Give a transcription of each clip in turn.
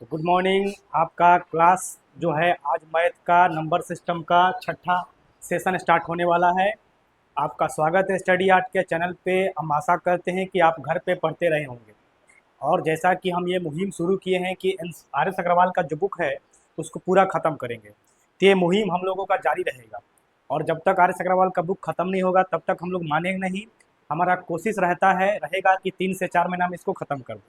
तो good morning. आपका class जो है आज मैथ का नंबर सिस्टम का छठा सेशन स्टार्ट होने वाला है। आपका स्वागत है स्टडी आर्ट के चैनल पे। हम आशा करते हैं कि आप घर पे पढ़ते रहे होंगे और जैसा कि हम ये मुहिम शुरू किए हैं कि आर एस अग्रवाल का जो बुक है उसको पूरा ख़त्म करेंगे, तो ये मुहिम हम लोगों का जारी रहेगा और जब तक आर एस अग्रवाल का बुक ख़त्म नहीं होगा तब तक हम लोग मानेंगे नहीं। हमारा कोशिश रहेगा कि 3 से 4 महीना में इसको ख़त्म कर दें।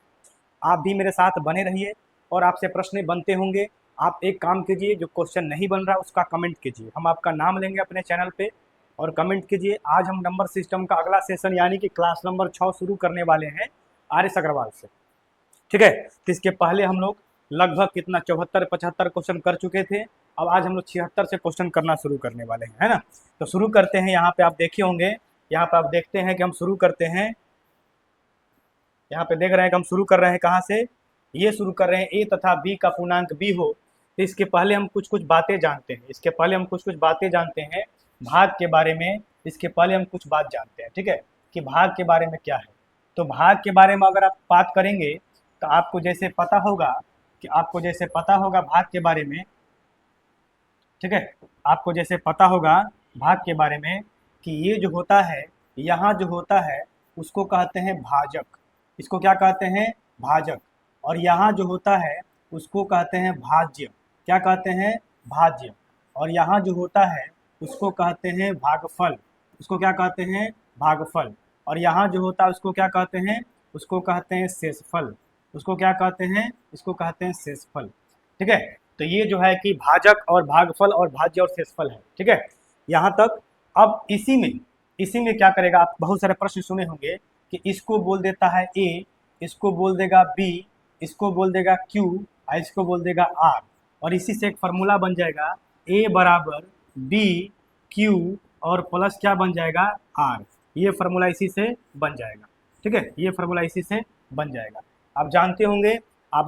आप भी मेरे साथ बने रहिए और आपसे प्रश्न बनते होंगे। आप एक काम कीजिए, जो क्वेश्चन नहीं बन रहा उसका कमेंट कीजिए, हम आपका नाम लेंगे अपने चैनल पे और कमेंट कीजिए। आज हम नंबर सिस्टम का अगला सेशन यानी कि क्लास नंबर 6 शुरू करने वाले हैं आर एस अग्रवाल से, ठीक है। तो इसके पहले हम लोग लगभग कितना 74-75 क्वेश्चन कर चुके थे। अब आज हम लोग 76 से क्वेश्चन करना शुरू करने वाले हैं, है ना। तो शुरू करते हैं। यहाँ पे आप देखे होंगे, यहाँ पे आप देखते हैं कि हम शुरू करते हैं। यहाँ पे देख रहे हैं कि हम शुरू कर रहे हैं कहाँ से, ये शुरू कर रहे हैं ए तथा बी का पूर्णांक बी हो। तो इसके पहले हम कुछ कुछ बातें जानते हैं, इसके पहले हम कुछ कुछ बातें जानते हैं भाग के बारे में। इसके पहले हम कुछ बात जानते हैं, ठीक है, कि भाग के बारे में क्या है। तो भाग के बारे में अगर आप बात करेंगे तो आपको जैसे पता होगा भाग के बारे में, ठीक है, आपको जैसे पता होगा भाग के बारे में कि ये जो होता है, यहाँ जो होता है उसको कहते हैं भाजक। इसको क्या कहते हैं? भाजक। और यहाँ जो होता है उसको कहते हैं भाज्य। क्या कहते हैं? भाज्य। और यहाँ जो होता है उसको कहते हैं भागफल। उसको क्या कहते हैं? भागफल। और यहाँ जो होता है उसको क्या कहते हैं? उसको कहते हैं शेषफल। उसको क्या कहते हैं? इसको कहते हैं शेषफल, ठीक है। तो ये जो है कि भाजक और भागफल और भाज्य और शेषफल है, ठीक है, यहाँ तक। अब इसी में क्या करेगा, आप बहुत सारे प्रश्न सुने होंगे कि इसको बोल देता है ए, इसको बोल देगा बी, इसको बोल देगा क्यू और इसको बोल देगा आर। और इसी से एक फार्मूला बन जाएगा ए बराबर बी क्यू और प्लस क्या बन जाएगा? आर। ये फार्मूला इसी से बन जाएगा, ठीक है, ये फार्मूला इसी से बन जाएगा। आप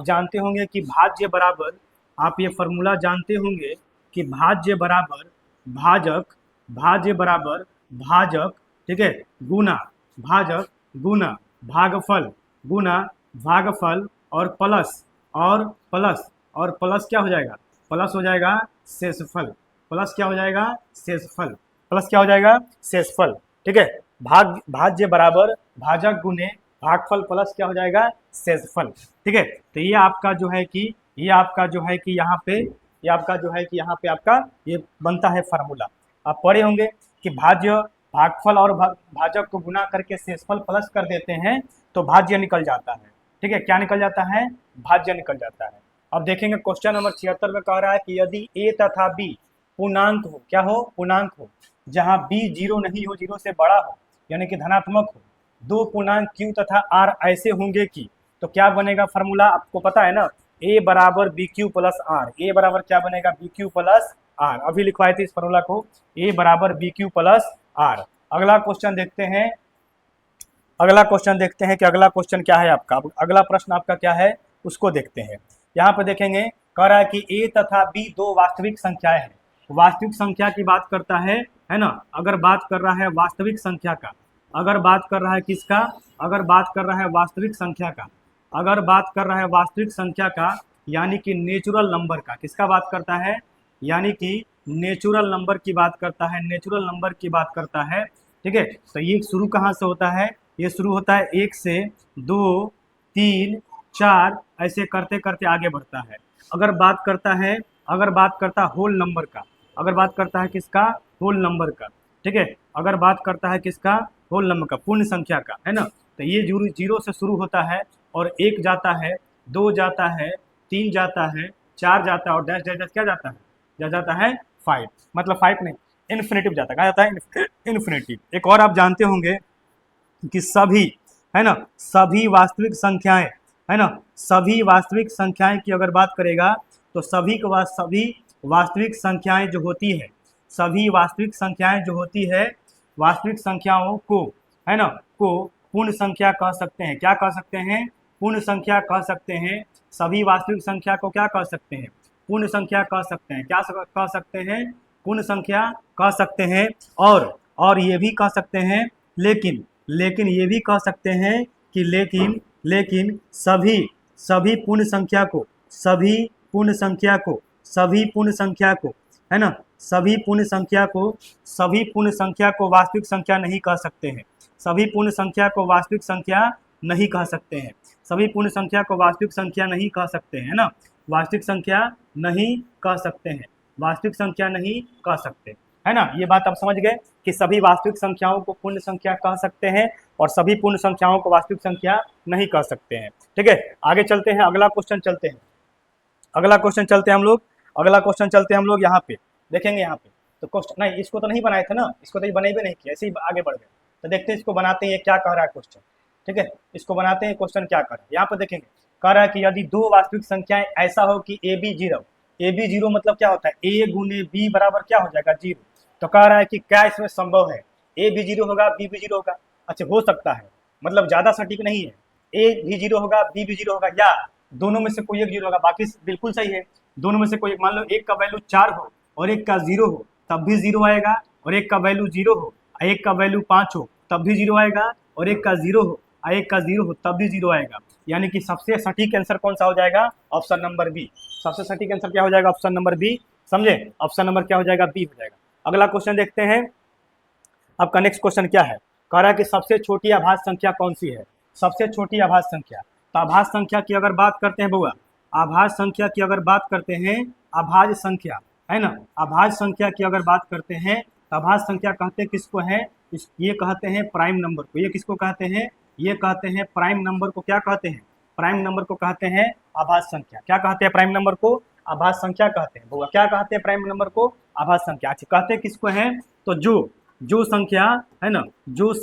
जानते होंगे कि भाज्य बराबर, आप ये फार्मूला जानते होंगे कि भाज्य बराबर भाजक, भाज्य बराबर भाजक, ठीक है, गुना भाजक गुना भागफल, गुना भागफल और प्लस क्या हो जाएगा? प्लस हो जाएगा शेषफल। प्लस क्या हो जाएगा? शेषफल। प्लस क्या हो जाएगा? शेषफल, ठीक है। भाज्य बराबर भाजक गुने भागफल प्लस क्या हो जाएगा? शेषफल, ठीक है। तो ये आपका जो है कि यहाँ पे आपका ये बनता है फार्मूला। आप पढ़े होंगे कि भाज्य भागफल और भाजक को गुना करके शेषफल प्लस कर देते हैं तो भाज्य निकल जाता है, ठीक है। क्या निकल जाता है? भाज्य निकल जाता है। अब देखेंगे क्वेश्चन नंबर 76 में कह रहा है कि यदि ए तथा बी पूर्णांक हो, क्या हो? पूर्णांक हो, जहां बी जीरो नहीं हो, जीरो से बड़ा हो यानी कि धनात्मक हो, दो पूर्णांक क्यू तथा आर ऐसे होंगे कि, तो क्या बनेगा फार्मूला? आपको पता है ना, ए बराबर B Q plus R. A बराबर क्या बनेगा? B Q plus R. अभी लिखवाए थे इस फार्मूला को, ए बराबर बी क्यू प्लस आर। अगला क्वेश्चन देखते हैं कि अगला क्वेश्चन क्या है आपका। अगला प्रश्न आपका क्या है उसको देखते हैं। यहाँ पे देखेंगे, कह रहा है कि ए तथा बी दो वास्तविक संख्याएं हैं। वास्तविक संख्या की बात करता है ना। अगर बात कर रहा है वास्तविक संख्या का, अगर बात कर रहा है किसका? अगर बात कर रहा है वास्तविक संख्या का, अगर बात कर रहा है वास्तविक संख्या का यानी कि नेचुरल नंबर का। किसका बात करता है? यानी कि नेचुरल नंबर की बात करता है, नेचुरल नंबर की बात करता है, ठीक है। तो ये शुरू कहाँ से होता है? ये शुरू होता है 1 से 2 3 4 ऐसे करते करते आगे बढ़ता है। अगर बात करता है होल नंबर का, अगर बात करता है किसका? होल नंबर का, ठीक है। अगर बात करता है किसका? होल नंबर का, पूर्ण संख्या का, है ना। तो ये जीरो से शुरू होता है और 1 जाता है, 2 जाता है, 3 जाता है, 4 जाता है और डैश डैश डैश क्या जाता है? जाता है 5, मतलब 5 नहीं, इन्फिनेटिव जाता है। कहा जाता है इन्फिनेटिव। एक और आप जानते होंगे कि सभी, है ना, सभी वास्तविक संख्याएं, है ना, सभी वास्तविक संख्याएं की अगर बात करेगा तो सभी वास्तविक संख्याएं जो होती है, सभी वास्तविक संख्याएं जो होती है, वास्तविक संख्याओं को, है ना, को पूर्ण संख्या कह सकते हैं। क्या कह सकते हैं? पूर्ण संख्या कह सकते हैं। सभी वास्तविक संख्या को क्या कह सकते हैं? पूर्ण संख्या कह सकते हैं। क्या कह सकते हैं? पूर्ण संख्या कह सकते हैं। और ये भी कह सकते हैं, लेकिन ये भी कह सकते हैं कि लेकिन सभी पूर्ण संख्या को, सभी पूर्ण संख्या को, सभी पूर्ण संख्या को, है ना, सभी पूर्ण संख्या को, सभी पूर्ण संख्या को वास्तविक संख्या नहीं कह सकते हैं, सभी पूर्ण संख्या को वास्तविक संख्या नहीं कह सकते हैं, सभी पूर्ण संख्या को वास्तविक संख्या नहीं कह सकते हैं, है ना, वास्तविक संख्या नहीं कह सकते हैं, वास्तविक संख्या नहीं कह सकते, है ना। ये बात आप समझ गए कि सभी वास्तविक संख्याओं को पूर्ण संख्या कह सकते हैं और सभी पूर्ण संख्याओं को वास्तविक संख्या नहीं कह सकते हैं। ठीक है, आगे चलते हैं, अगला क्वेश्चन चलते हैं, अगला क्वेश्चन चलते हैं हम लोग, अगला क्वेश्चन चलते हैं हम लोग, यहाँ पे देखेंगे, यहाँ पे तो क्वेश्चन नहीं, इसको तो नहीं बनाए थे ना, इसको तो बने भी नहीं किया, ऐसे ही आगे बढ़ गए। तो देखते हैं इसको बनाते हैं, ये क्या कह रहा है क्वेश्चन। ठीक है, इसको बनाते हैं, क्वेश्चन क्या कर रहा है, यहाँ पे देखेंगे, कह रहा है कि यदि दो वास्तविक संख्याएं ऐसा हो कि A B zero, A B zero मतलब क्या होता है, ए गुने बी बराबर क्या हो जाएगा, जीरो। तो कह रहा है कि क्या इसमें संभव है, ए भी जीरो होगा बी भी जीरो होगा। अच्छा, हो सकता है, मतलब ज्यादा सटीक नहीं है, ए भी जीरो होगा बी भी जीरो होगा, या दोनों में से कोई एक जीरो होगा, बाकी बिल्कुल सही है, दोनों में से कोई एक। मान लो एक का वैल्यू 4 हो और एक का 0 हो तब भी 0 आएगा, और एक का वैल्यू 0 हो, एक का वैल्यू 5 हो तब भी 0 आएगा, और एक का 0 हो, एक का 0 हो तब भी 0 आएगा। यानी कि सबसे सटीक आंसर कौन सा हो जाएगा, ऑप्शन नंबर बी। सबसे सटीक आंसर क्या हो जाएगा, ऑप्शन नंबर बी, समझे, ऑप्शन नंबर क्या हो जाएगा, बी हो जाएगा। अगला क्वेश्चन देखते हैं, आपका नेक्स्ट क्वेश्चन क्या है, कह रहा है कि सबसे छोटी आभाज्य संख्या कौन सी है, सबसे छोटी आभाज्य संख्या। तो आभाज्य संख्या की अगर बात करते हैं बउआ, आभाज्य संख्या की अगर बात करते हैं, आभाज्य संख्या है ना, आभाज्य संख्या की अगर बात करते हैं तो आभाज्य संख्या कहते हैं किसको है, ये कहते हैं प्राइम नंबर को, ये किसको कहते हैं, ये कहते हैं प्राइम नंबर को, क्या कहते हैं, प्राइम नंबर को कहते हैं आभाज्य संख्या। क्या कहते हैं प्राइम नंबर को, आभाज्य संख्या कहते हैं बउआ, क्या कहते हैं प्राइम नंबर को, आभाज्य संख्या। अच्छा, कहते हैं किसको है, तो जो संख्या है ना, जो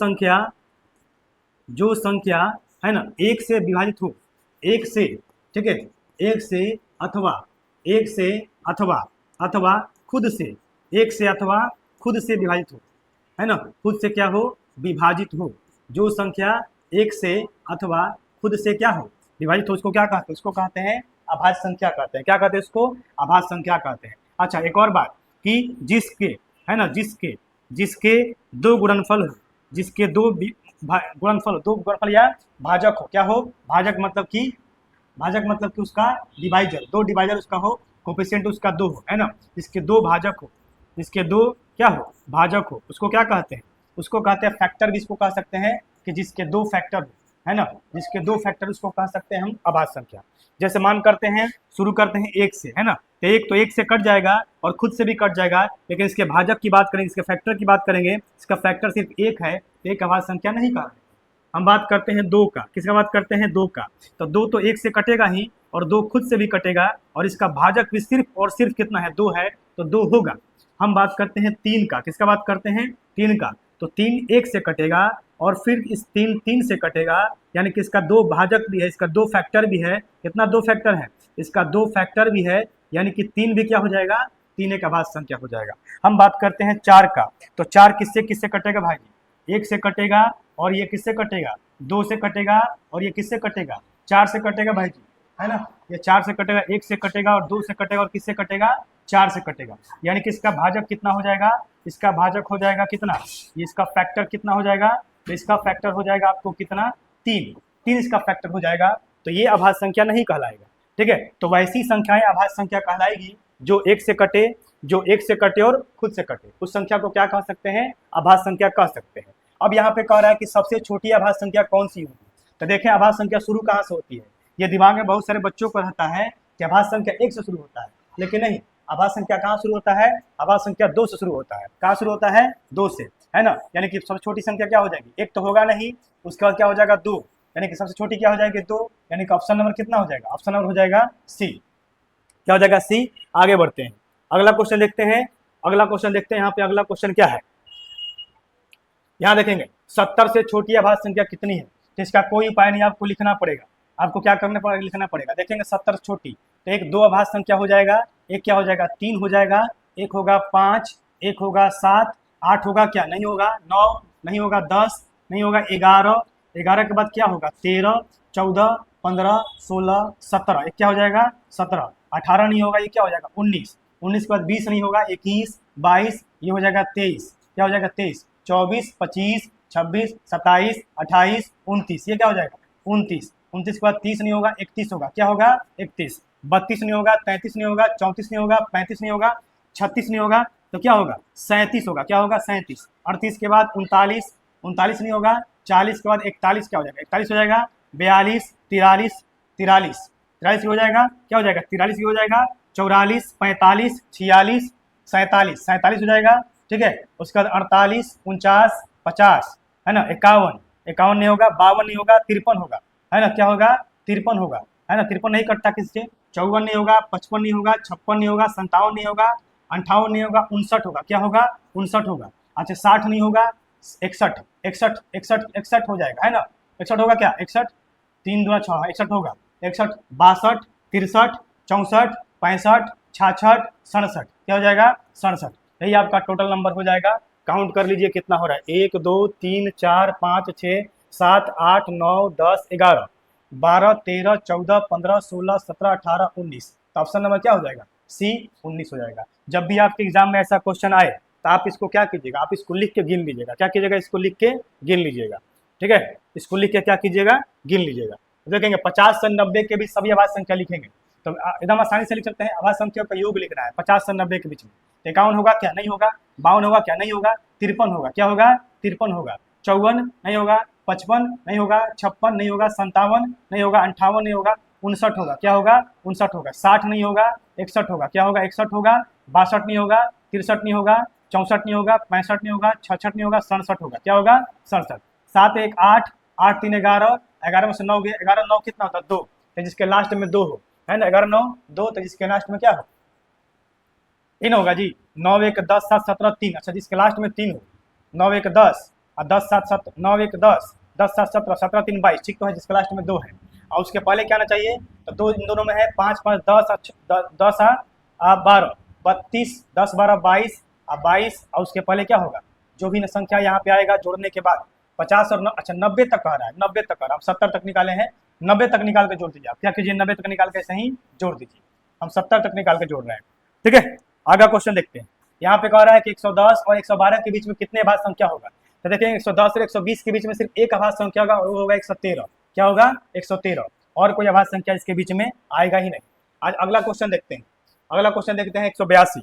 संख्या है ना एक से विभाजित हो, एक से, ठीक है, एक से अथवा अथवा खुद से, एक से अथवा खुद से विभाजित हो, है ना, खुद से क्या हो, विभाजित हो। जो संख्या एक से अथवा खुद से क्या हो, विभाजित हो, उसको क्या कहते हैं, उसको कहते हैं आभाज्य संख्या कहते हैं। क्या कहते हैं उसको, आभाज्य संख्या कहते हैं। अच्छा, एक और बात कि जिसके, है ना, जिसके दो गुणनफल हो, जिसके दो गुणनफल या भाजक हो, क्या हो, भाजक मतलब कि उसका डिवाइजर, दो डिवाइजर उसका हो, कोफिशिएंट उसका 2 हो, है ना, जिसके दो भाजक हो, जिसके दो क्या हो, भाजक हो, उसको क्या कहते हैं, उसको कहते हैं फैक्टर भी इसको कह सकते हैं, कि जिसके दो फैक्टर हो, है ना, जिसके दो फैक्टर उसको कह सकते हैं हम आभाज्य संख्या। जैसे मान करते हैं, शुरू करते हैं 1 से, है ना, तो 1 से कट जाएगा और खुद से भी कट जाएगा, लेकिन इसके भाजक की बात करेंगे, इसके फैक्टर की बात करेंगे, इसका फैक्टर सिर्फ 1 है, तो एक आभाज्य संख्या नहीं कह रहे। हम बात करते हैं 2 का, किसका बात करते हैं, 2 का, तो 2 तो 1 से कटेगा ही और 2 खुद से भी कटेगा, और इसका भाजक भी सिर्फ और सिर्फ कितना है, 2 है, तो 2 होगा। हम बात करते हैं 3 का, किसका बात करते हैं, 3 का, तो 3 1 से कटेगा और फिर इस 3 से कटेगा, यानी कि इसका 2 भाजक भी है, इसका 2 फैक्टर भी है, कितना 2 फैक्टर है, इसका 2 फैक्टर भी है, यानी कि 3 भी क्या हो जाएगा, 3 एक आभाज्य संख्या हो जाएगा। हम बात करते हैं 4 का, तो 4 किससे कटेगा भाई, 1 से कटेगा, और ये किससे कटेगा, 2 से कटेगा, और ये किससे कटेगा, 4 से कटेगा भाई जी, है ना, ये 4 से कटेगा, 1 से कटेगा और 2 से कटेगा, और किससे कटेगा, 4 से कटेगा। यानी कि इसका भाजक कितना हो जाएगा, इसका भाजक हो जाएगा कितना, ये इसका फैक्टर कितना हो जाएगा, तो इसका फैक्टर हो जाएगा आपको कितना, 3 इसका फैक्टर हो जाएगा, तो ये आभाज्य संख्या नहीं कहलाएगा। ठीक है, तो वैसी संख्याएं आभाज्य संख्या कहलाएगी जो 1 से कटे और खुद से कटे, उस संख्या को क्या कह सकते हैं, आभाज्य संख्या कह सकते हैं। अब यहाँ पे कह रहा है कि सबसे छोटी आभाज्य संख्या कौन सी होगी, तो देखें आभाज्य संख्या शुरू कहाँ से होती है। ये दिमाग में बहुत सारे बच्चों को रहता है कि आभाज्य संख्या 1 से शुरू होता है, लेकिन नहीं, आभाज्य संख्या कहाँ शुरू होता है, आभाज्य संख्या 2 से शुरू होता है। कहाँ शुरू होता है, 2 से, है ना, यानी कि सबसे छोटी संख्या क्या हो जाएगी, 1 तो होगा नहीं, उसके बाद क्या हो जाएगा, 2, यानी कि सबसे छोटी क्या हो जाएगी, 2, यानी कि ऑप्शन नंबर कितना हो जाएगा, ऑप्शन नंबर हो जाएगा सी। क्या हो जाएगा, सी। आगे बढ़ते हैं, अगला क्वेश्चन देखते हैं, यहाँ पे अगला क्वेश्चन क्या है, यहाँ देखेंगे 70 से छोटी आभाज्य संख्या कितनी है, तो इसका कोई उपाय नहीं, आपको लिखना पड़ेगा, आपको क्या करना पड़ेगा, लिखना पड़ेगा। देखेंगे 70 से छोटी, तो एक 2 आभाज्य संख्या हो जाएगा, एक क्या हो जाएगा, 3 हो जाएगा, एक होगा 5, एक होगा 7, 8 होगा क्या, नहीं होगा, 9 नहीं होगा, 10 नहीं होगा, 11 के बाद क्या होगा, 13, 14, 15, 16, 17, एक क्या हो जाएगा, 17, 18 नहीं होगा, ये क्या हो जाएगा, 19 के बाद 20 नहीं होगा, 21, 22, ये हो जाएगा 23, क्या हो जाएगा, 23, 24, 25, 26, 27, 28, 29, ये क्या हो जाएगा, 29 के बाद 30 नहीं होगा, 31 होगा, क्या होगा, 31, 32 नहीं होगा, 33 नहीं होगा, 34 नहीं होगा, 35 नहीं होगा, 36 नहीं होगा, तो क्या होगा 37 होगा। क्या होगा 37। 38 के बाद 39, 39 नहीं होगा, 40 के बाद 41 क्या हो जाएगा 41 हो जाएगा, 42, 43, 43, 43 हो जाएगा, क्या हो जाएगा 43 हो जाएगा, 44, 45, 46, 47, 47 हो जाएगा, ठीक है। उसके बाद 48, 49, 50, है ना, 51, 51 नहीं होगा, 52 नहीं होगा, 53 होगा, है ना, क्या होगा 53 होगा, है ना, 53 नहीं कटता किससे, 54 नहीं होगा, 55 नहीं होगा, 56 नहीं होगा, 57 नहीं होगा, 58 नहीं होगा, 59 होगा, क्या होगा 59 होगा। अच्छा 60 नहीं होगा, 61, 61, 61, 61 हो जाएगा, है ना, 61 होगा, क्या 61, 3 दूना 6, 61 होगा, 61, 62, 63, 64, 65, 66, 67, क्या हो जाएगा 67। यही आपका टोटल नंबर हो जाएगा। काउंट कर लीजिए कितना हो रहा है, 1 2 3 4 5 6 7 8 9 10 11 12 13 14 15 16 17 18 19। तो ऑप्शन नंबर क्या हो जाएगा सी 19 हो जाएगा। जब भी आपके एग्जाम में ऐसा क्वेश्चन आए तो आप इसको क्या कीजिएगा, आप इसको लिख के गिन लीजिएगा। क्या कीजिएगा, इसको लिख के गिन लीजिएगा, ठीक है, इसको लिख के क्या कीजिएगा गिन लीजिएगा। देखेंगे 50 से 90 के बीच सभी आवाज संख्या लिखेंगे तो एकदम आसानी से लिख सकते हैं। आवाज संख्या का योग लिखना है 50 से 90 के बीच में। 51 होगा क्या नहीं होगा, 52 होगा क्या नहीं होगा, 53 होगा क्या होगा 53 होगा, 54 नहीं होगा, 55 नहीं होगा, 56 नहीं होगा, 57 नहीं होगा, 58 नहीं होगा, 59 होगा क्या होगा 59 होगा, 60 नहीं होगा, 61 होगा क्या होगा 61 होगा, 62 नहीं होगा, 63 नहीं होगा, 64 नहीं होगा, 65 नहीं होगा, 66 नहीं होगा, 67 होगा क्या होगा 67। 7 1 8, 8 3 11, 11 में से 9 गए, 11 9 कितना होता है 2, तो जिसके लास्ट में 2 हो, है ना, 11 9 2, तो जिसके लास्ट में क्या हो इन होगा जी, 9 1 10 7 17 3, अच्छा जिसके लास्ट में 3 हो, 9 1 10 और 10 7 7 9 1 10 10 7 17 17 3 22, ठीक तो है, जिसके लास्ट में 2 है। और उसके पहले क्या आना चाहिए, तो 2 इन दोनों में है, 5 5 10 10 12 32 10 12 22 और 22, और उसके पहले क्या होगा जो भी संख्या यहाँ पे आएगा जोड़ने के बाद 50 और अच्छा 90 तक कह रहा है, 90 तक कह रहा है, आप 70 तक निकाले हैं, 90 तक निकाल के जोड़ दीजिए। आप क्या कीजिए 90 तक निकाल के ऐसे ही जोड़ दीजिए, हम 70 तक निकाल के जोड़ रहे हैं, ठीक है। आगे क्वेश्चन देखते हैं, यहाँ पे कह रहा है कि 110 और 112 के बीच में कितने अभाज्य संख्या होगा, तो देखिए 110 और 120 के बीच में सिर्फ एक अभाज्य संख्या होगा, वो होगा 113, क्या होगा 113, और कोई अभाज्य संख्या इसके बीच में आएगा ही नहीं। आज अगला क्वेश्चन देखते हैं, अगला क्वेश्चन देखते हैं 182,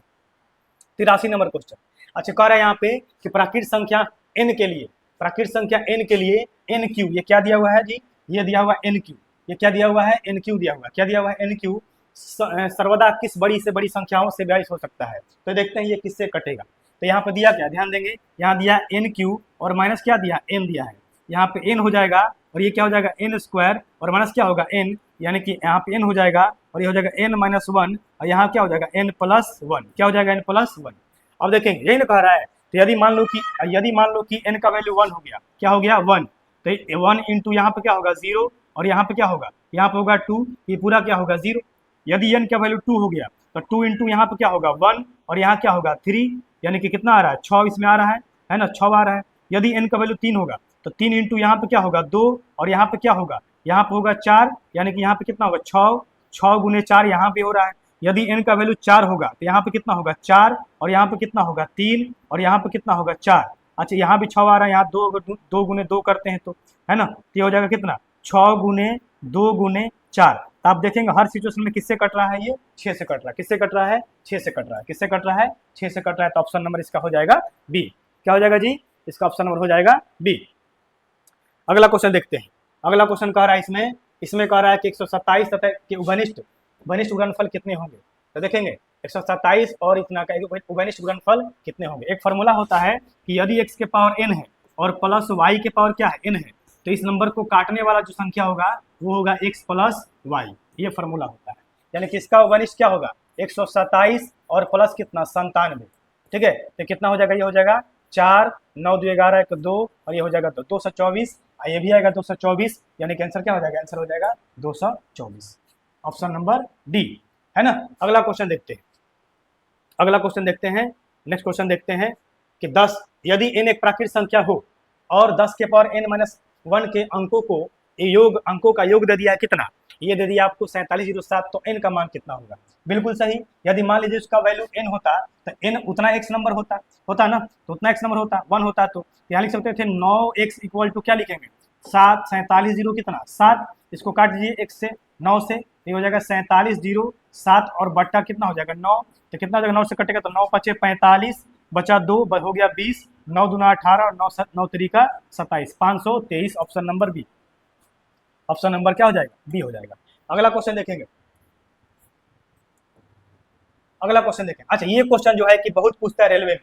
83 नंबर क्वेश्चन। अच्छा कह रहा है यहाँ पे कि प्राकृत संख्या n के लिए, प्राकृत संख्या n के लिए एन क्यू, ये क्या दिया हुआ है जी, ये दिया हुआ एन क्यू, ये क्या दिया हुआ है एन क्यू दिया हुआ है, क्या दिया हुआ है एन क्यू, सर्वदा किस बड़ी से बड़ी संख्याओं से विभाजित हो सकता है, तो देखते हैं ये किससे कटेगा। तो यहाँ पे दिया क्या, ध्यान देंगे, यहाँ दिया एन क्यू और माइनस क्या दिया एन दिया है, यहाँ पे एन हो जाएगा और ये क्या हो जाएगा एन स्क्वायर और माइनस क्या होगा एन, यानी कि यहाँ पे एन हो जाएगा और ये हो जाएगा एन माइनस 1 और यहाँ क्या हो जाएगा एन प्लस 1, क्या हो जाएगा एन प्लस 1। अब देखेंगे यही ना कह रहा है, तो यदि मान लो कि n का वैल्यू 1 हो गया, क्या हो गया 1, तो 1 इंटू यहाँ पे क्या होगा 0 और यहाँ पे क्या होगा, यहाँ पे होगा 2, ये पूरा क्या होगा 0। यदि n का वैल्यू 2 हो गया तो 2 इंटू यहाँ पे क्या होगा 1 और यहाँ क्या होगा 3, यानी कि कितना आ रहा है 6 इसमें आ रहा है ना, 6 आ रहा है। यदि n का वैल्यू 3 होगा तो 3 इंटू यहाँ पे क्या होगा 2 और यहाँ पे क्या होगा, यहाँ पे होगा 4, यानी कि यहाँ पे कितना होगा 6, 6 गुने 4 यहाँ पे हो रहा है। यदि n का वैल्यू 4 होगा तो यहाँ पे कितना होगा 4 और यहाँ पे कितना होगा 3 और यहाँ पे कितना होगा 4। अच्छा यहाँ भी 6 आ रहा है, यहाँ 2 गुने 2 करते हैं तो, है ना, तो ये हो जाएगा कितना 6 गुने 2 गुने 4। तो आप देखेंगे हर सिचुएशन में किससे कट रहा है, ये 6 से कट रहा है, किससे कट रहा है 6 से कट रहा है, किससे कट रहा है 6 से कट रहा है। तो ऑप्शन नंबर इसका हो जाएगा बी, क्या हो जाएगा जी, इसका ऑप्शन नंबर हो जाएगा बी। अगला क्वेश्चन देखते हैं, अगला क्वेश्चन कह रहा है इसमें कह रहा है कि 127 तथा के उभयनिष्ठ गुणनफल कितने होंगे। तो देखेंगे 127 और इतना का उभयनिष्ठ गुणनफल कितने होंगे। एक फार्मूला होता है कि यदि x के पावर n है और प्लस y के पावर क्या है n है, तो इस नंबर को काटने वाला जो संख्या होगा वो होगा x प्लस y, ये फार्मूला होता है। यानी कि इसका उभयनिष्ठ क्या होगा 127 और प्लस कितना 97, ठीक है, तो कितना हो जाएगा, ये हो जाएगा 4 9 2 11 1 2 और ये हो जाएगा 224, ये भी आएगा 224, यानी कि आंसर क्या हो जाएगा, आंसर हो जाएगा 224, ऑप्शन नंबर डी, है ना। अगला क्वेश्चन देखते हैं, अगला क्वेश्चन देखते हैं, नेक्स्ट क्वेश्चन देखते हैं कि 10 यदि n एक प्राकृत संख्या हो और 10 के पावर n-1 के अंकों का योग दे दिया है कितना, ये दे दिया आपको 4707, तो n का मान कितना होगा। बिल्कुल सही, यदि मान लीजिए उसका वैल्यू n होता तो n उतना x नंबर होता ना, तो उतना x नंबर होता 1 होता, तो यहाँ लिख सकते थे 9x इक्वल टू क्या लिखेंगे 7, 47 जीरो कितना 7, इसको काट दीजिए 1 से 9 से, ये हो जाएगा 47 जीरो 7 और बट्टा कितना हो जाएगा 9, तो कितना हो जाएगा 9 से कटेगा तो 9 पचे 45, बचा 2 हो गया 20, 9 दूना 18 और 9 तरीका 27, 523 option number B. Option number क्या हो जाएगा बी हो जाएगा। अगला क्वेश्चन देखेंगे, अगला क्वेश्चन देखें। अच्छा ये क्वेश्चन जो है कि बहुत पूछता है रेलवे में,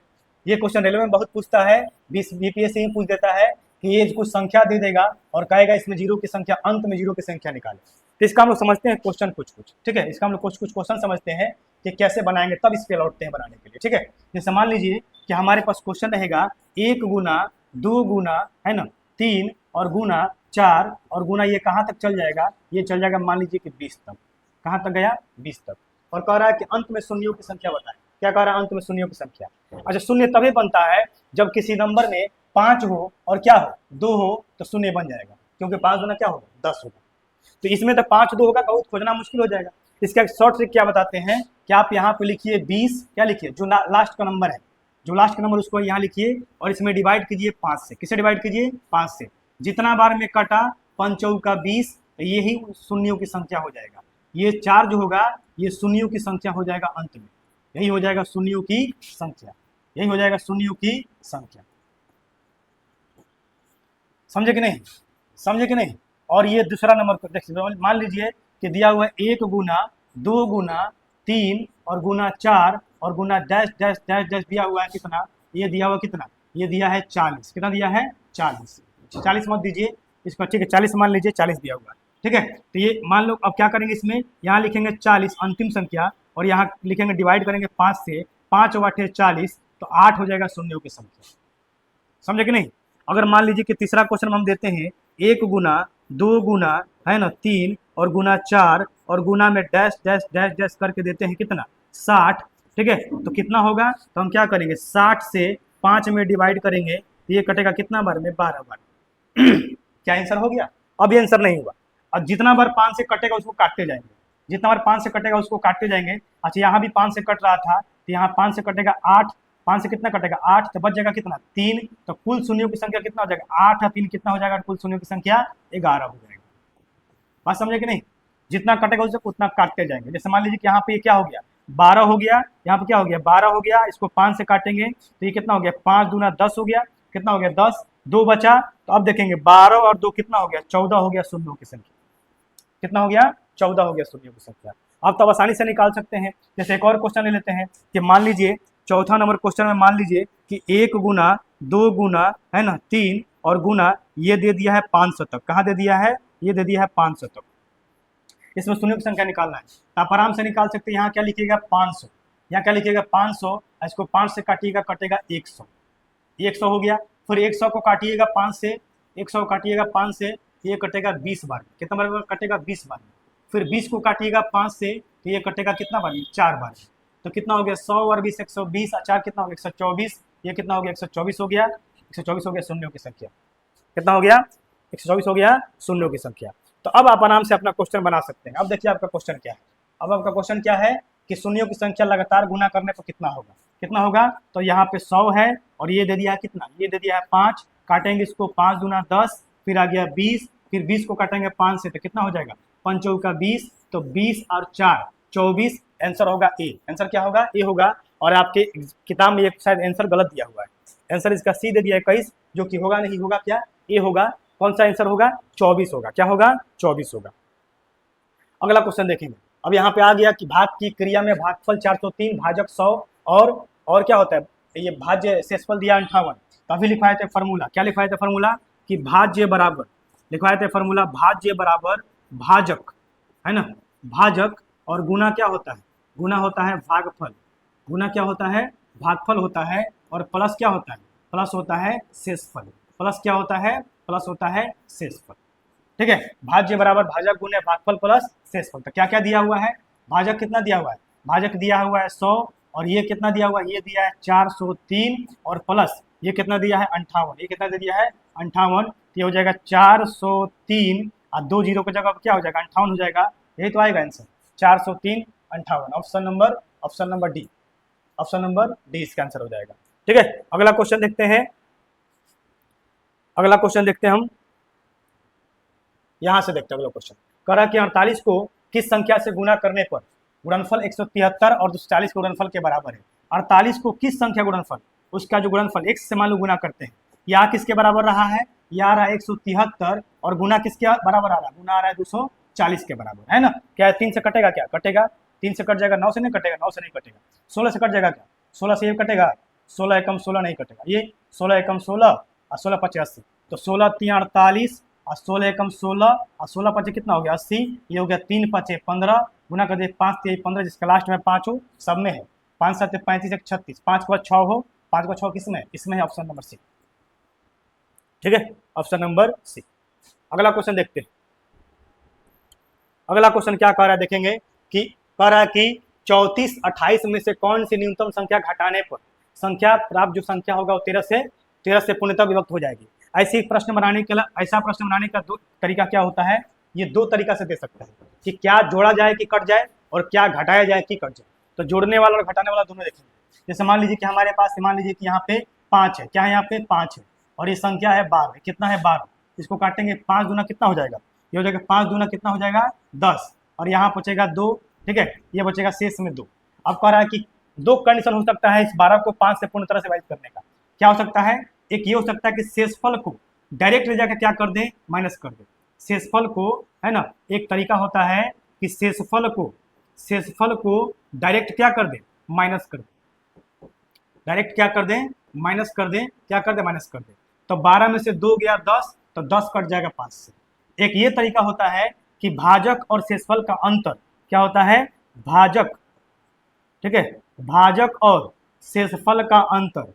ये क्वेश्चन रेलवे में बहुत पूछता है, बीपीएससी में पूछ देता है कि ये कुछ संख्या दे देगा और कहेगा इसमें जीरो की संख्या, अंत में जीरो की संख्या निकाले। तो इसका हम लोग समझते हैं क्वेश्चन कुछ, ठीक है, इसका हम लोग कुछ क्वेश्चन समझते हैं कि कैसे बनाएंगे, तब इस पे लौटते हैं बनाने के लिए, ठीक है। जैसे मान लीजिए कि हमारे पास क्वेश्चन रहेगा 1 गुना 2 गुना है ना 3 और गुना 4 और गुना ये कहाँ तक चल जाएगा, ये चल जाएगा मान लीजिए कि 20 तक, कहाँ तक गया 20 तक, और कह रहा है कि अंत में शून्यों की संख्या बताएं। क्या कह रहा है अंत में शून्यों की संख्या। अच्छा शून्य तभी बनता है जब किसी नंबर में 5 हो और क्या हो 2 हो तो शून्य बन जाएगा, क्योंकि 5 गुना क्या होगा 10 होगा। तो इसमें तो 5 2 होगा, बहुत खोजना मुश्किल हो जाएगा। इसका शॉर्ट ट्रिक क्या बताते हैं कि आप यहाँ पे लिखिए 20, क्या लिखिए जो लास्ट का नंबर है, जो लास्ट का नंबर उसको यहाँ लिखिए और इसमें डिवाइड कीजिए 5 से। किसे डिवाइड कीजिए 5 से। जितना बार में कटा 5 चौका 20, यही शून्यों की संख्या हो जाएगा। ये 4 जो होगा ये शून्यों की संख्या हो जाएगा अंत में, यही हो जाएगा शून्यों की संख्या, यही हो जाएगा शून्यों की संख्या। समझे कि नहीं, समझे कि नहीं। और ये दूसरा नंबर को देखिए, मान लीजिए कि दिया हुआ है 1 गुना 2 गुना 3 और गुना 4 और गुना डैश डैश डैश डैश दिया हुआ है कितना, ये दिया हुआ कितना, ये दिया है 40, कितना दिया है 40, 40 मत दीजिए इसको, ठीक है 40 मान लीजिए 40 दिया हुआ है, ठीक है। तो ये मान लो, अब क्या करेंगे इसमें, यहाँ लिखेंगे 40 अंतिम संख्या और यहाँ लिखेंगे डिवाइड करेंगे 5 से, 5 और 8 40, तो 8 हो जाएगा शून्यों की संख्या। समझे कि नहीं। अगर मान लीजिए कि तीसरा क्वेश्चन हम देते हैं 1 गुना 2 गुना है ना 3 और गुना 4 और गुना में डैश डैश डैश डैश करके देते हैं कितना 60, ठीक है। तो कितना होगा, तो हम क्या करेंगे 60 से 5 में डिवाइड करेंगे तो ये कटेगा कितना बार में 12 बार। क्या आंसर हो गया, अब ये आंसर नहीं हुआ। और जितना बार 5 से कटेगा उसको काटते जाएंगे, जितना बार 5 से कटेगा उसको काटते जाएंगे। अच्छा यहाँ भी 5 से कट रहा था तो यहाँ 5 से कटेगा 8, 5 से कितना कटेगा 8, तो बच जाएगा कितना 3, तो कुल शून्यों की संख्या कितना हो जाएगा 8 और 3 कितना हो जाएगा, कुल शून्यों की संख्या 11 हो जाएगा। बात समझे कि नहीं, जितना कटेगा उससे उतना काटते जाएंगे। जैसे मान लीजिए कि यहाँ पे क्या हो गया 12 हो गया, यहाँ पे क्या हो गया 12 हो गया, इसको 5 से काटेंगे तो ये कितना हो गया 5 दूना 10 हो गया, कितना हो गया 10, 2 बचा, तो अब देखेंगे 12 और 2 कितना हो गया 14 हो गया शून्यों की संख्या, कितना हो गया 14 हो गया शून्यों की संख्या। आप तब आसानी से निकाल सकते हैं। जैसे एक और क्वेश्चन ले लेते हैं कि मान लीजिए चौथा नंबर क्वेश्चन में मान लीजिए कि 1 गुना 2 गुना है ना 3 और गुना ये दे दिया है 500 तक, कहाँ दे दिया है, ये दे दिया है 500 तक। इसमें शून्यों की संख्या निकालना है तो आप आराम से निकाल सकते हैं। यहाँ क्या लिखिएगा 500, यहाँ क्या लिखिएगा 500, इसको 5 से काटिएगा कटेगा 100, 100 हो गया। फिर 100 को काटिएगा 5 से, 100 काटिएगा 5 से, ये कटेगा 20 बार, कितना बार कटेगा 20 बार। फिर 20 को काटिएगा 5 से तो ये कटेगा कितना बार 4 बार, तो कितना हो गया 100 और 20 120, 4 कितना हो गया 124, ये कितना हो गया 124 हो गया, 124 हो गया शून्यों की संख्या, कितना हो गया 124 हो गया शून्यों की संख्या। तो अब आप आराम से अपना क्वेश्चन बना सकते हैं। अब देखिए आपका क्वेश्चन क्या है, अब आपका क्वेश्चन क्या है कि शून्यों की संख्या लगातार गुना करने पर कितना होगा, कितना होगा, तो यहाँ पे 100 है और ये दे दिया है कितना, ये दे दिया है 5, काटेंगे इसको 5 दूना 10, फिर आ गया 20, फिर 20 को काटेंगे 5 से तो कितना हो जाएगा 5 चौका 20, तो 20 और 4 24, आंसर होगा ए। आंसर क्या होगा ए होगा। और आपके किताब में शायद आंसर गलत दिया हुआ है, आंसर इसका सी दे दिया है 21, जो कि होगा नहीं, होगा क्या ए होगा। कौन सा आंसर होगा 24 होगा, क्या होगा 24 होगा। अगला क्वेश्चन देखेंगे। अब यहाँ पे आ गया कि भाग की क्रिया में भागफल 403 भाजक 100 और क्या होता है, ये भाज्य शेषफल दिया 58। तो अभी लिखवाए थे फॉर्मूला, क्या लिखवाए थे फॉर्मूला कि भाज्य बराबर, लिखवाए थे फॉर्मूला भाज्य बराबर भाजक है ना, भाजक और गुना क्या होता है, गुना होता है भागफल, गुना क्या होता है भागफल होता है, और प्लस क्या होता है, प्लस होता है शेषफल, प्लस क्या होता है, प्लस होता है शेषफल। ठीक है, भाज्य बराबर भाजक गुने भागफल प्लस शेषफल। तो क्या क्या दिया हुआ है, भाजक कितना दिया हुआ है, भाजक दिया हुआ है 100 और ये कितना दिया हुआ है, ये दिया है 403 और प्लस ये कितना दिया है 58, ये कितना दे दिया है 58, ये हो जाएगा 403 और 2 जीरो की जगह क्या हो जाएगा 58 हो जाएगा, यही तो आएगा answer 403 58। Option number D, option number D इसका आंसर हो जाएगा। ठीक है, अगला क्वेश्चन देखते हैं, अगला क्वेश्चन देखते हैं हम। यहाँ से देखते हैं अगला क्वेश्चन। कह रहा है कि 48 को किस संख्या से गुणा करने पर गुणनफल 173 और 240 के गुणनफल के बराबर है। 48 को किस संख्या गुणनफल, उसका जो गुणनफल x से मान लो गुणा करते हैं, यहाँ किसके बराबर रहा है, यह आ रहा है 173 और गुना किसके बराबर आ रहा है, गुना आ रहा है 240 के बराबर, है ना। क्या है, 3 से कटेगा, क्या कटेगा, 3 से कट जाएगा, 9 से नहीं कटेगा, 9 से नहीं कटेगा, 16 से कट जाएगा, क्या 16 से ये कटेगा, 16 एकम 16 नहीं कटेगा, ये 16 एकम 16 और 16 85, तो 16 3 48 और 16 एकम 16 और 16 पचे कितना हो गया 80, ये हो गया 3 पचे 15, गुना कर दिए 5 3 15, जिसका लास्ट में 5 हो, सब में है, 5 7 35 1 36, 5 को 6 हो, 5 को 6 किसमें, इसमें है, ऑप्शन नंबर सी। ठीक है, ऑप्शन नंबर सी। अगला क्वेश्चन देखते हैं। अगला क्वेश्चन क्या कह रहा है, देखेंगे कि कह रहा है कि 34 28 में से कौन सी न्यूनतम संख्या घटाने पर संख्या प्राप्त जो संख्या होगा वो 13 से पूर्णतः विभक्त हो जाएगी। ऐसे प्रश्न बनाने के लिए, ऐसा प्रश्न बनाने का दो तरीका क्या होता है, ये दो तरीका से दे सकते हैं कि क्या जोड़ा जाए कि कट जाए और क्या घटाया जाए कि कट जाए। तो जोड़ने वाला और घटाने वाला दोनों देखेंगे। जैसे मान लीजिए कि हमारे पास, मान लीजिए कि यहाँ पे 5 है, क्या है यहाँ पे 5 है और ये संख्या है 12, कितना है 12, इसको काटेंगे 5 दूना कितना हो जाएगा, ये हो जाएगा 5 दूना कितना हो जाएगा 10, और यहाँ बचेगा 2, ठीक है, ये बचेगा शेष में 2। अब कह रहा है कि दो कंडीशन हो सकता है इस 12 को 5 से पूर्ण तरह से विभाजित करने का। क्या हो सकता है, एक ये हो सकता है कि शेषफल को डायरेक्ट ले जाकर क्या कर दें, माइनस कर दें। शेषफल को, है ना, एक तरीका होता है कि शेषफल को डायरेक्ट क्या कर दें, माइनस कर दें, डायरेक्ट क्या कर दें, माइनस कर दें, क्या कर दें, माइनस कर दें। तो 12 में से 2 गया 10, तो 10 कट जाएगा 5 से। एक ये तरीका होता है कि भाजक और शेषफल का अंतर क्या होता है, भाजक, ठीक है, भाजक और शेषफल का अंतर,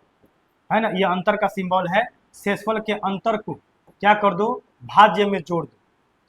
है ना, ये अंतर का सिंबल है। शेषफल के अंतर को क्या कर दो, भाज्य में जोड़ दो,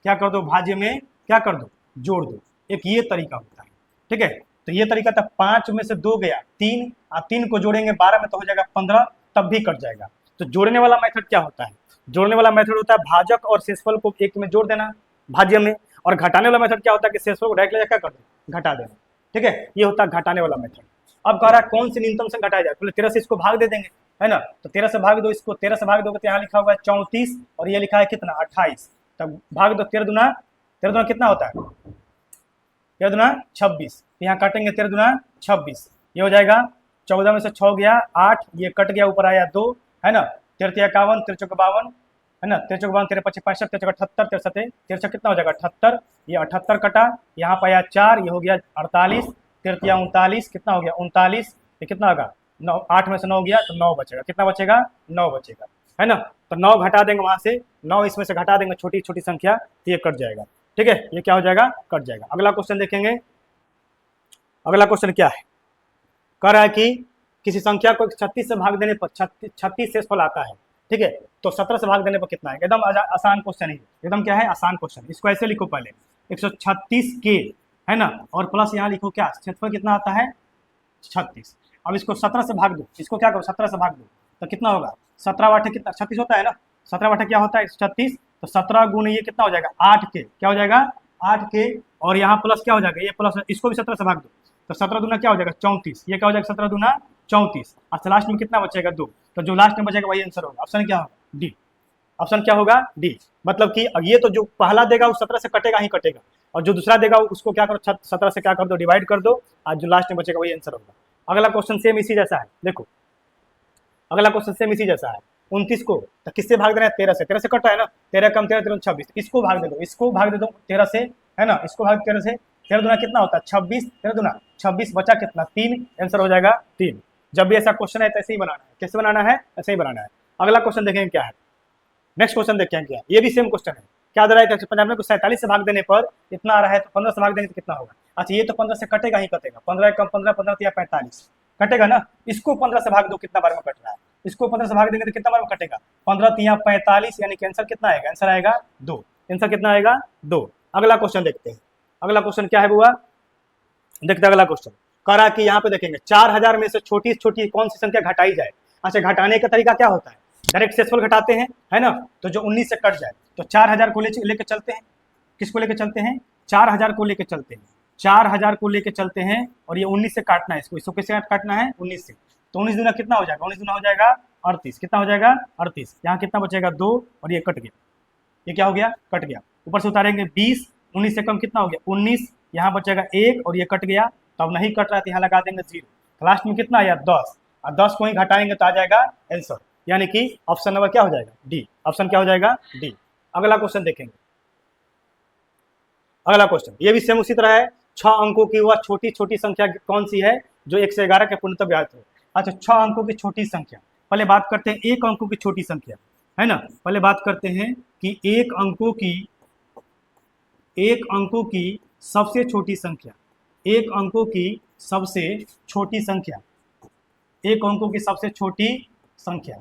क्या कर दो, भाज्य में क्या कर दो, जोड़ दो। एक ये तरीका होता है, ठीक है। तो ये तरीका था, 5 में से 2 गया 3, और 3 को जोड़ेंगे 12 में तो हो जाएगा 15, तब भी कट जाएगा। तो जोड़ने वाला मेथड क्या होता है, जोड़ने वाला मेथड होता है भाजक और शेषफल को एक में जोड़ देना भाज्य में, और घटाने वाला मेथड क्या होता है कि शेषफल को डायरेक्ट ले क्या कर दो, घटा देना, ठीक है, ये होता है घटाने वाला मेथड। अब कह रहा है कौन सी न्यूनतम से घटाया जाए, पहले 13 से इसको भाग दे देंगे, है ना, तो 13 से भाग दो, इसको 13 से भाग दोगे तो यहाँ लिखा हुआ है 34 और ये लिखा है कितना 28, तब भाग दो, 13 दूना कितना होता है, 13 दूना 26, यहाँ काटेंगे 13 दूना 26, ये हो जाएगा 14 में से 6 गया 8, ये कट गया, ऊपर आया 2, है ना, 13 51 13 52, है ना, 13 52 13 25 65 13 78 13 13 कितना हो जाएगा 78, ये 78 कटा, यहाँ पर आया 4, ये हो गया 48, 13 39 कितना हो गया 39, ये कितना होगा 9, 8 में से 9 गया तो 9 बचेगा, कितना बचेगा 9 बचेगा, है ना। तो 9 घटा देंगे वहां से, 9 इसमें से घटा देंगे, छोटी छोटी संख्या, तो ये कट जाएगा, ठीक है, ये क्या हो जाएगा, कट जाएगा। अगला क्वेश्चन देखेंगे। अगला क्वेश्चन क्या है, कह रहा है कि किसी संख्या को 36 से भाग देने पर 36 शेषफल आता है, ठीक है, तो 17 से भाग देने पर कितना है। एकदम आसान क्वेश्चन है, एकदम क्या है, आसान क्वेश्चन। इसको ऐसे लिखो पहले 136 के, है ना, और प्लस यहाँ लिखो क्या, क्षेत्रफल कितना आता है 36। अब इसको 17 से भाग दो, इसको क्या करो 17 से भाग दो, तो कितना होगा 17 वाटे कितना 36 होता है ना, 17 वाटे क्या होता है 136, तो 17 गुणे ये कितना हो जाएगा 8 के, क्या हो जाएगा 8 के, और यहाँ प्लस क्या हो जाएगा, ये प्लस, इसको भी 17 से भाग दो, तो 17 दूना क्या हो जाएगा 34, ये क्या हो जाएगा 17 दूना 34, और लास्ट में कितना बचेगा 2, तो जो लास्ट में बचेगा वही आंसर होगा। ऑप्शन क्या होगा डी, ऑप्शन क्या होगा डी। मतलब कि ये तो जो पहला देगा वो 17 से कटेगा ही कटेगा, और जो दूसरा देगा उसको क्या करो 17 से क्या कर दो, डिवाइड कर दो, और जो लास्ट में बचेगा वही आंसर होगा। अगला क्वेश्चन सेम इसी जैसा है, देखो अगला क्वेश्चन सेम इसी जैसा है। 29 को तो किससे भाग देना है 13 से, 13 से कट रहा है ना, 13 कम 13 13 26, इसको भाग दे दो, इसको भाग दे दो 13 से, है ना, इसको भाग 13 से, 13 दूना कितना होता है 26, 13 दूना 26, बचा कितना 3, आंसर हो जाएगा 3। जब भी ऐसा क्वेश्चन है तो ऐसे ही बनाना है, कैसे बनाना है, ऐसे ही बनाना है। अगला क्वेश्चन देखेंगे क्या है, नेक्स्ट क्वेश्चन देखते हैं क्या है, ये भी सेम क्वेश्चन है। क्या दे रहा है 95 को 47 से भाग देने पर इतना आ रहा है, तो 15 से भाग देंगे तो कितना होगा। अच्छा ये तो 15 से कटेगा ही कटेगा, 15 कम 15 15 या 45 कटेगा ना, इसको 15 से भाग दो, कितना बार में कट रहा है, इसको 15 से भाग देंगे तो कितना बार में कटेगा 15 या 45, यानी कि आंसर कितना आएगा, आंसर आएगा 2, आंसर कितना आएगा 2। अगला क्वेश्चन देखते हैं। अगला क्वेश्चन क्या है बुआ, देखते हैं अगला क्वेश्चन। कह रहा है कि यहाँ पे देखेंगे 4000 में से छोटी छोटी कौन सी संख्या घटाई जाए। अच्छा घटाने का तरीका क्या होता है, डायरेक्ट शेषफल घटाते हैं, है ना, तो जो 19 से कट जाए, तो 4000 को लेके चलते हैं, किसको लेके चलते हैं 4000 को लेके चलते हैं, 4000 को लेके चलते हैं, और ये 19 से काटना है, इसको किससे काटना है 19 से, तो 19 दूना कितना हो जाएगा, 19 दूना हो जाएगा 38, कितना हो जाएगा 38, यहाँ कितना बचेगा 2, और ये कट गया, ये क्या हो गया कट गया, ऊपर से उतारेंगे 20, 19 से कम कितना हो गया 19, यहाँ बचेगा 1 और ये कट गया, तो अब नहीं कट रहा तो यहाँ लगा देंगे 0। लास्ट में कितना आया 10, और 10 को ही घटाएंगे तो आ जाएगा आंसर, यानी कि ऑप्शन नंबर क्या हो जाएगा डी। ऑप्शन क्या हो जाएगा डी। अगला क्वेश्चन देखेंगे। अगला क्वेश्चन ये भी सेम उसी तरह है। 6 अंकों की वह छोटी छोटी संख्या कौन सी है जो 1 से 11 के पूर्णतः व्याप्त हो। अच्छा 6 अंकों की छोटी संख्या, पहले बात करते हैं 1 अंकों की छोटी संख्या, है ना। पहले बात करते हैं कि 1 अंकों की सबसे छोटी संख्या, 1 अंकों की सबसे छोटी संख्या, 1 अंकों की सबसे छोटी संख्या,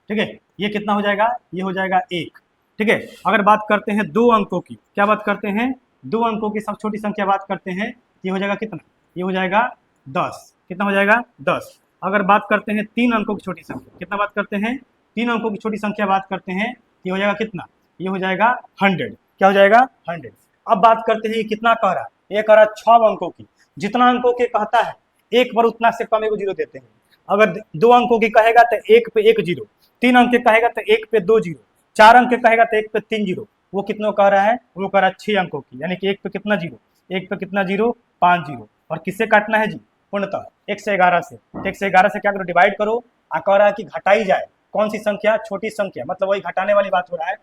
ठीक है, ये कितना हो जाएगा, ये हो जाएगा 1, ठीक है। अगर बात करते हैं 2 अंकों की, क्या बात करते हैं 2 अंकों की सबसे छोटी संख्या बात करते हैं, ये हो जाएगा कितना, ये हो जाएगा 10, कितना हो जाएगा 10। अगर बात करते हैं 3 अंकों की छोटी संख्या, कितना बात करते हैं 3 अंकों की छोटी संख्या बात करते हैं, ये हो जाएगा कितना, ये हो जाएगा 100, क्या हो जाएगा 100। अब बात करते हैं ये कितना कह रहा है, ये कह रहा है 6 अंकों की, जितना अंकों के कहता है एक पर उतना से कम एगो जीरो देते हैं। अगर 2 अंकों की कहेगा तो 1 पे 1 जीरो, 3 अंक के कहेगा तो 1 पे 2 जीरो, 4 अंक के कहेगा तो 1 पे 3 जीरो। वो कितनों कह रहा है, वो कह रहा है 6 अंकों की, यानी कि 1 पे कितना जीरो, 1 पे कितना जीरो 5 जीरो। और किससे काटना है जी, पूर्णतः 1 से 11 से। 1 से 11 से क्या करो, डिवाइड करो। कह रहा है कि घटाई जाए कौन सी संख्या, छोटी संख्या, मतलब वही घटाने वाली बात हो रहा है,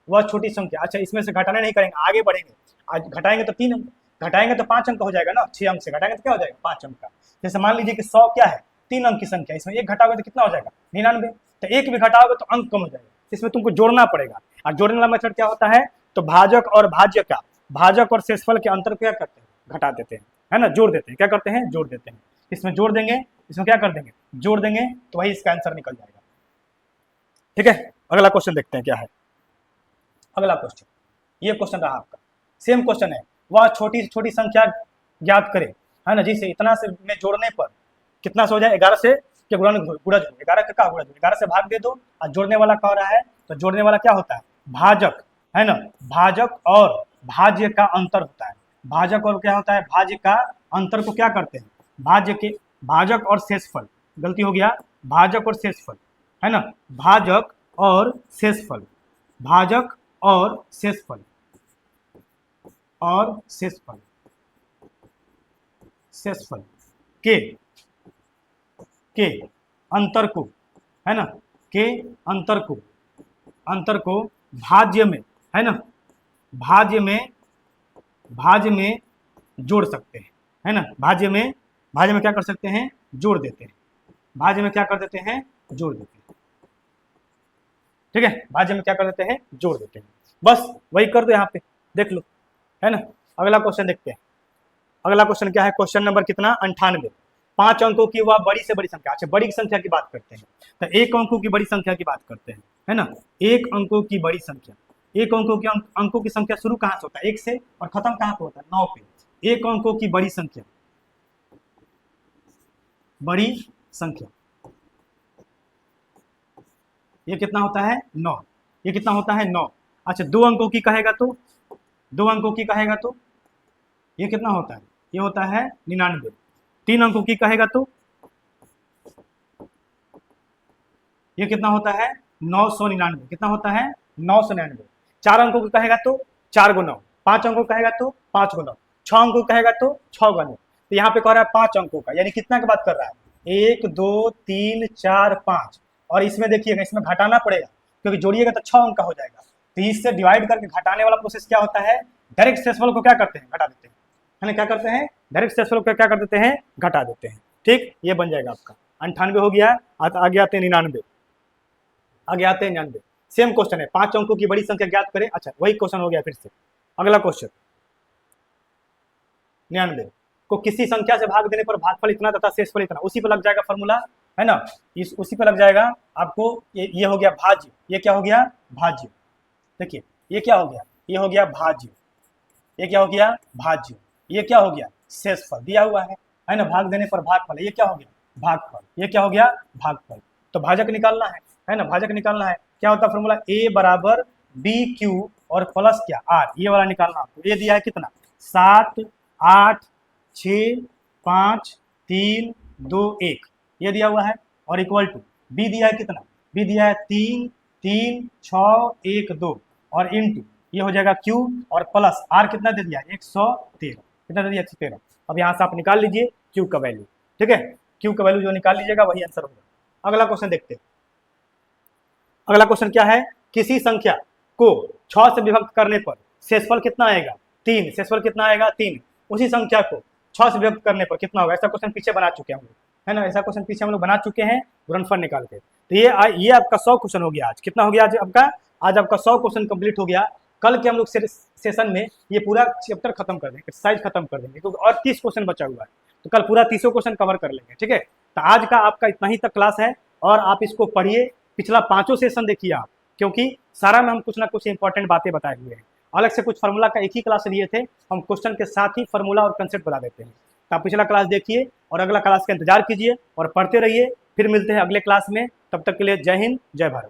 वह छोटी संख्या। अच्छा इसमें से घटाने नहीं करेंगे, आगे बढ़ेंगे। आज घटाएंगे तो 3 अंक, घटाएंगे तो 5 अंक हो जाएगा ना, 6 अंक से घटाएंगे तो क्या हो जाएगा 5 अंक का। जैसे मान लीजिए कि 100 क्या है 3 अंक की संख्या, इसमें 1 घटाओगे तो कितना हो जाएगा 99, तो 1 भी घटाओगे तो अंक कम हो जाएगा, इसमें तुमको जोड़ना पड़ेगा। और जोड़ने वाला मेथड क्या होता है, तो भाजक और भाज्य का, भाजक और शेषफल के अंतर क्या करते हैं, घटा देते हैं, है ना, जोड़ देते हैं। क्या करते हैं, जोड़ देते हैं। इसमें जोड़ देंगे, इसमें क्या कर देंगे, जोड़ देंगे, तो वही इसका आंसर निकल जाएगा, ठीक है। अगला क्वेश्चन देखते हैं क्या है। अगला क्वेश्चन, ये क्वेश्चन रहा आपका, सेम क्वेश्चन है। वह छोटी से छोटी संख्या ज्ञात करे, है ना, जिसे इतना से में जोड़ने पर कितना से हो जाए, 11 से के गुणज हो, 11 का क्या गुणज, 11 से भाग दे दो। और जोड़ने वाला कह रहा है, तो जोड़ने वाला क्या होता है, भाजक, है ना, भाजक और भाज्य का अंतर होता है। भाजक और क्या होता है, भाज्य का अंतर को क्या करते हैं, भाजक और शेषफल, गलती हो गया, भाजक और शेषफल, है ना, भाजक और शेषफल, भाजक और शेषफल, और शेषफल, शेषफल के अंतर को, है ना, के अंतर को भाज्य में, है ना, भाज्य में जोड़ सकते हैं, है ना, भाज्य में क्या कर सकते हैं, जोड़ देते हैं, भाज्य में क्या कर देते हैं, जोड़ देते हैं, ठीक है, भाज्य में क्या कर देते हैं, जोड़ देते हैं। बस वही कर दो यहाँ पे, देख लो, है ना। अगला क्वेश्चन देखते हैं। अगला क्वेश्चन क्या है, क्वेश्चन नंबर कितना 98। 5 अंकों की वह बड़ी से बड़ी संख्या, अच्छा बड़ी संख्या की बात करते हैं, तो 1 अंकों की बड़ी संख्या की बात करते हैं, है ना। 1 अंकों की बड़ी संख्या, 1 अंकों की संख्या शुरू कहाँ से होता है, 1 से, और खत्म कहाँ पे होता है, 9 पे। 1 अंकों की बड़ी संख्या, बड़ी संख्या, ये कितना होता है 9, ये कितना होता है 9। अच्छा 2 अंकों की कहेगा तो, 2 अंकों की कहेगा तो ये कितना होता है, ये होता है 99। 3 अंकों की कहेगा तो ये कितना होता है 999, कितना होता है 999। 4 अंकों को कहेगा तो 4 × 9, 5 अंकों को कहेगा तो 5 × 9, 6 अंकों को कहेगा तो 6 × 9। तो यहाँ पे कह रहा है 5 अंकों का, यानी कितना की बात कर रहा है 1 2 3 4 5। और इसमें देखिएगा, इसमें घटाना पड़ेगा क्योंकि जोड़िएगा तो 6 अंक का हो जाएगा। तो इससे डिवाइड करके घटाने वाला प्रोसेस क्या होता है, डायरेक्ट शेषफल को क्या करते हैं, घटा देते हैं, है ना, क्या करते हैं, डायरेक्ट शेषफल को क्या कर देते हैं, घटा देते हैं, ठीक। ये बन जाएगा आपका 98 हो गया। आगे आते हैं 99, आगे आते हैं 99। सेम क्वेश्चन है, 5 अंकों की बड़ी संख्या ज्ञात करें। अच्छा वही क्वेश्चन हो गया फिर से। अगला क्वेश्चन 99 को किसी संख्या से भाग देने पर भागफल इतना तथा शेषफल इतना, उसी पर लग जाएगा फॉर्मूला, है ना, उसी पर लग जाएगा आपको। ये हो गया भाज्य, ये क्या हो गया भाज्य, देखिए ये क्या हो गया, ये हो गया भाज्य, ये क्या हो गया भाज्य, ये क्या हो गया शेषफल दिया हुआ है ना, भाग देने पर भागफल, ये क्या हो गया भागफल, ये क्या हो गया भागफल। तो भाजक निकालना है ना, भाजक निकालना है। क्या होता है फॉर्मूला, A बराबर BQ और प्लस क्या R, ये वाला निकालना आपको। ये दिया है कितना 7 8 6 5 3 2 1, ये दिया हुआ है, और इक्वल टू B दिया है कितना, B दिया है 3 3 6 1 2, और इंटू ये हो जाएगा Q और प्लस R कितना दे दिया 113, कितना दे दिया 113। अब यहाँ से आप निकाल लीजिए Q का वैल्यू, ठीक है, Q का वैल्यू जो निकाल लीजिएगा वही आंसर होगा। अगला क्वेश्चन देखते हैं। अगला क्वेश्चन क्या है, किसी संख्या को 6 से विभक्त करने पर शेषफल कितना आएगा 3, शेषफल कितना आएगा 3, उसी संख्या को 6 से विभक्त करने पर कितना होगा। ऐसा क्वेश्चन पीछे बना चुके हैं हम लोग, है ना, ऐसा क्वेश्चन पीछे हम लोग बना चुके हैं गुणनफल निकाल के। तो ये आपका 100 क्वेश्चन हो गया आज। कितना हो गया आज आपका? आज आपका 100 क्वेश्चन कंप्लीट हो गया। कल के हम लोग सेशन में ये पूरा चैप्टर खत्म कर देंगे, एक्सरसाइज खत्म कर देंगे, क्योंकि और 30 क्वेश्चन बचा हुआ है, तो कल पूरा 30 क्वेश्चन कवर कर लेंगे, ठीक है। तो आज का आपका इतना ही तक क्लास है, और आप इसको पढ़िए, पिछला 5 सेशन देखिए आप, क्योंकि सारा में हम कुछ ना कुछ इंपॉर्टेंट बातें बताए हुए हैं। अलग से कुछ फार्मूला का एक ही क्लास लिए थे, हम क्वेश्चन के साथ ही फार्मूला और कंसेप्ट बता देते हैं। तो आप पिछला क्लास देखिए और अगला क्लास का इंतजार कीजिए और पढ़ते रहिए। फिर मिलते हैं अगले क्लास में, तब तक के लिए जय हिंद, जय भारत।